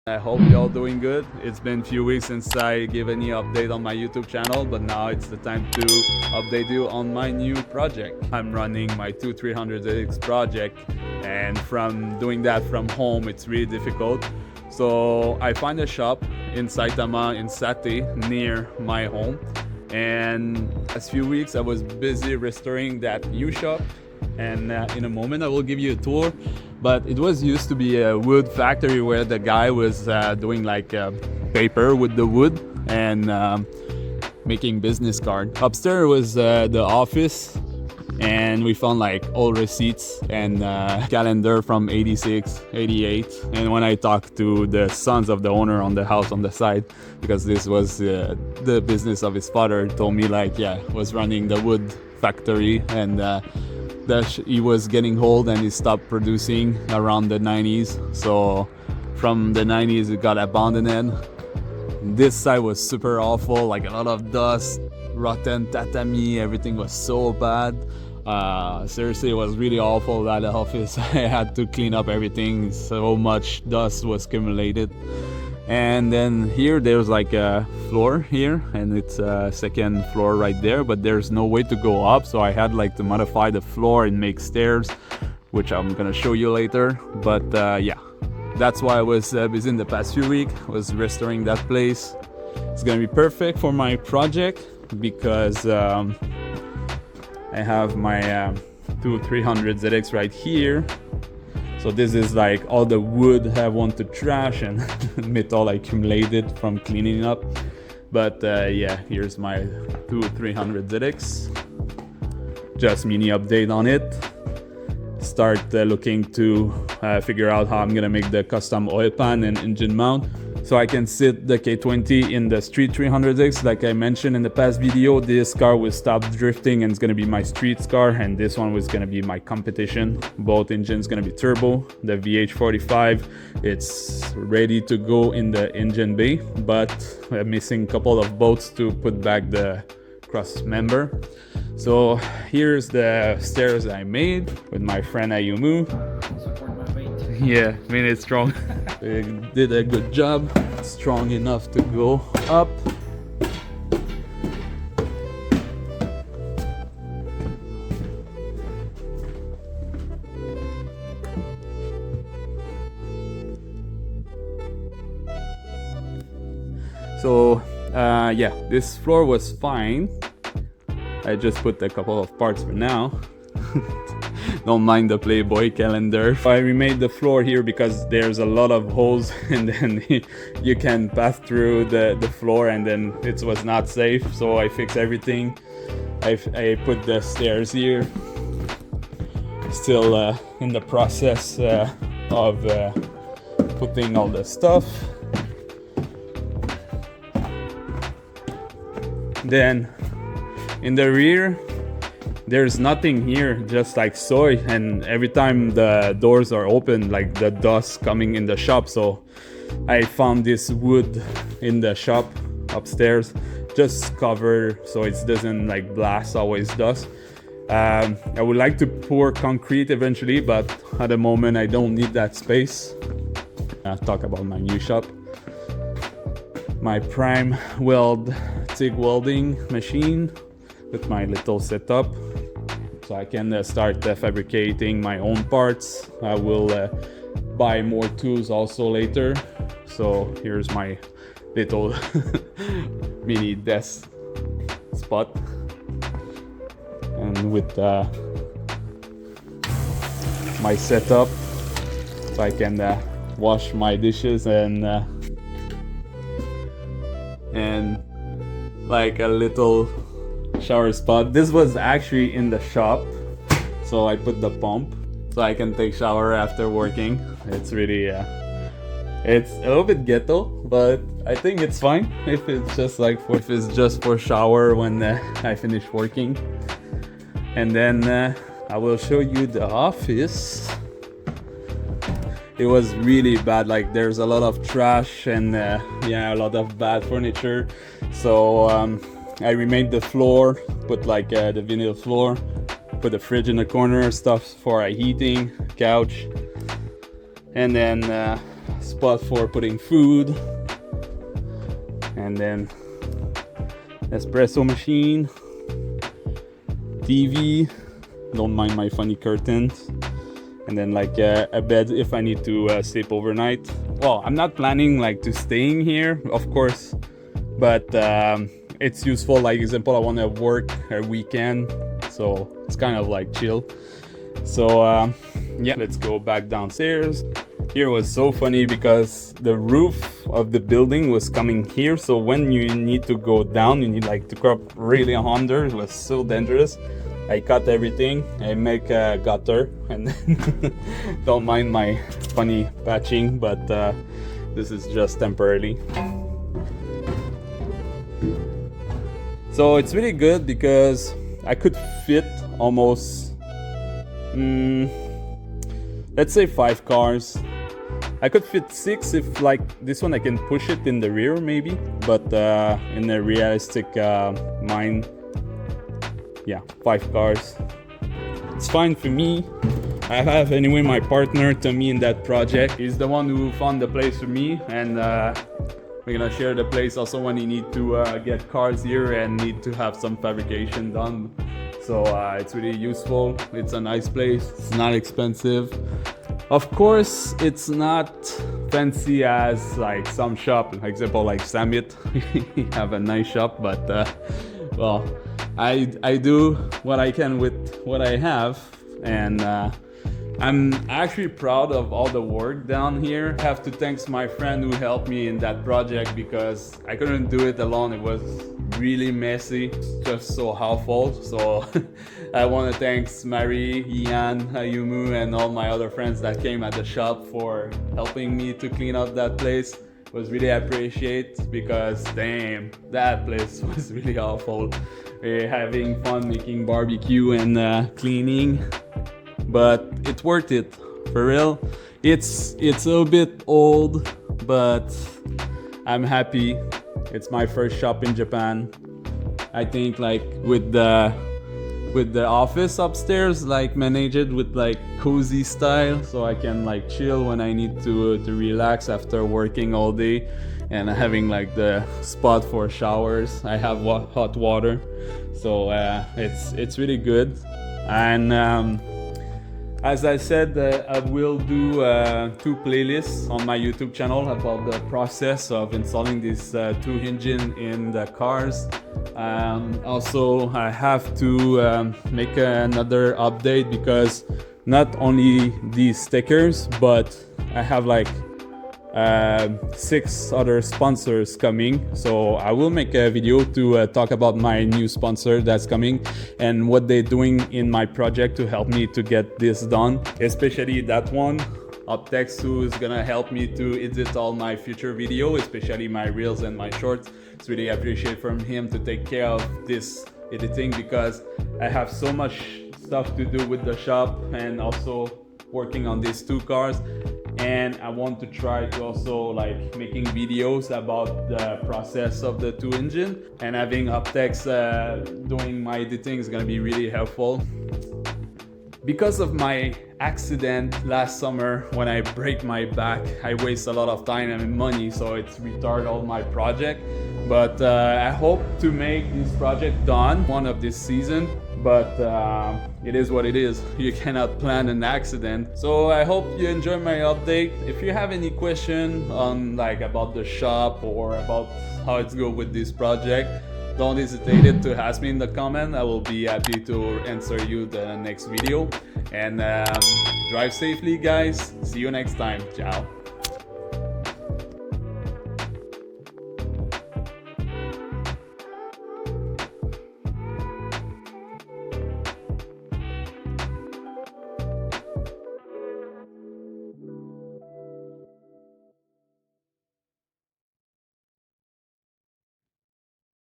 I hope y'all doing good. It's been a few weeks since I gave any update on my YouTube channel, but now it's the time to update you on my new project. I'm running my 2300X project, and from doing that from home, it's really difficult. So I find a shop in Saitama, in Sate, near my home. And last few weeks I was busy restoring that new shop, and in a moment I will give you a tour. But it was used to be a wood factory where the guy was doing like paper with the wood and making business card. Upstairs was the office, and we found like old receipts and calendar from 86, 88. And when I talked to the sons of the owner on the house on the side, because this was the business of his father, told me like, yeah, was running the wood factory, and that he was getting old and he stopped producing around the 90s. So from the 90s it got abandoned. This side was super awful, like a lot of dust, rotten tatami, everything was so bad. Seriously, it was really awful, that office. I had to clean up everything, so much dust was accumulated. And then here there's like a floor here, and it's a second floor right there, but there's no way to go up, so I had like to modify the floor and make stairs, which I'm gonna show you later. But yeah, that's why I was busy in the past few weeks, was restoring that place. It's gonna be perfect for my project because I have my 2300ZX right here. So this is like all the wood I want to trash and metal accumulated from cleaning up. But yeah, here's my 2300ZX. Just mini update on it. Start looking to figure out how I'm gonna make the custom oil pan and engine mount, so I can sit the K20 in the street 300X. Like I mentioned in the past video, this car will stop drifting and it's gonna be my street car, and this one was gonna be my competition. Both engines gonna be turbo. The VH45, it's ready to go in the engine bay, but I'm missing a couple of bolts to put back the cross member. So here's the stairs I made with my friend Ayumu. Yeah, I mean, it's strong. They did a good job. Strong enough to go up. So yeah, this floor was fine. I just put a couple of parts for now. Don't mind the Playboy calendar. I remade the floor here because there's a lot of holes, and then you can pass through the floor, and then it was not safe. So I fixed everything. I put the stairs here. Still in the process of putting all the stuff. Then in the rear, there's nothing here, just like soil, and every time the doors are open, like the dust coming in the shop. So I found this wood in the shop upstairs, just cover so it doesn't like blast always dust. I would like to pour concrete eventually, but at the moment I don't need that space. I'll talk about my new shop. My prime weld TIG welding machine with my little setup, so I can start fabricating my own parts. I will buy more tools also later. So here's my little mini desk spot, and with my setup, so I can wash my dishes and like a little shower spot. This was actually in the shop, so I put the pump so I can take shower after working. It's really it's a little bit ghetto, but I think it's fine if it's just like if it's just for shower when I finish working. And then I will show you the office. It was really bad, like there's a lot of trash and yeah, a lot of bad furniture. So I remade the floor, put like the vinyl floor, put a fridge in the corner, stuff for heating, couch, and then spot for putting food, and then espresso machine, TV, don't mind my funny curtains, and then like a bed if I need to sleep overnight. Well, I'm not planning like to staying here, of course, but it's useful. Like example, I want to work a weekend, so it's kind of like chill. So yeah, let's go back downstairs. Here was so funny because the roof of the building was coming here, so when you need to go down, you need like to go up really under. It was so dangerous. I cut everything, I make a gutter, and then don't mind my funny patching, but this is just temporarily. So it's really good because I could fit almost let's say 5 cars. I could fit 6 if like this one I can push it in the rear maybe, but in a realistic mind, yeah, 5 cars. It's fine for me. I have anyway my partner Tommy in that project. He's the one who found the place for me, and we're gonna share the place also when you need to get cars here and need to have some fabrication done. So it's really useful. It's a nice place. It's not expensive. Of course, it's not fancy as like some shop. For example, like Summit, have a nice shop, but well, I do what I can with what I have, and I'm actually proud of all the work down here. I have to thank my friend who helped me in that project because I couldn't do it alone. It was really messy, just so helpful. So I want to thank Marie, Ian, Ayumu, and all my other friends that came at the shop for helping me to clean up that place. It was really appreciated because damn, that place was really awful. We're having fun making barbecue and cleaning, but it's worth it for real. It's a bit old, but I'm happy. It's my first shop in Japan. I think like with the office upstairs, like manage it with like cozy style, so I can like chill when I need to relax after working all day, and having like the spot for showers. I have hot water, so it's really good. And as I said, I will do 2 playlists on my YouTube channel about the process of installing this 2 engine in the cars. Also, I have to make another update because not only these stickers, but I have like 6 other sponsors coming, so I will make a video to talk about my new sponsor that's coming and what they're doing in my project to help me to get this done, especially that one Optex, who is gonna help me to edit all my future video, especially my reels and my shorts. It's really appreciated from him to take care of this editing because I have so much stuff to do with the shop and also working on these 2 cars. And I want to try to also like making videos about the process of the 2 engine, and having Optex doing my editing is gonna be really helpful. Because of my accident last summer when I break my back, I waste a lot of time and money, so it's retarded all my project. But I hope to make this project done one of this season. But it is what it is. You cannot plan an accident. So I hope you enjoy my update. If you have any question on like about the shop or about how it's go with this project, don't hesitate to ask me in the comment. I will be happy to answer you the next video. And drive safely, guys. See you next time. Ciao.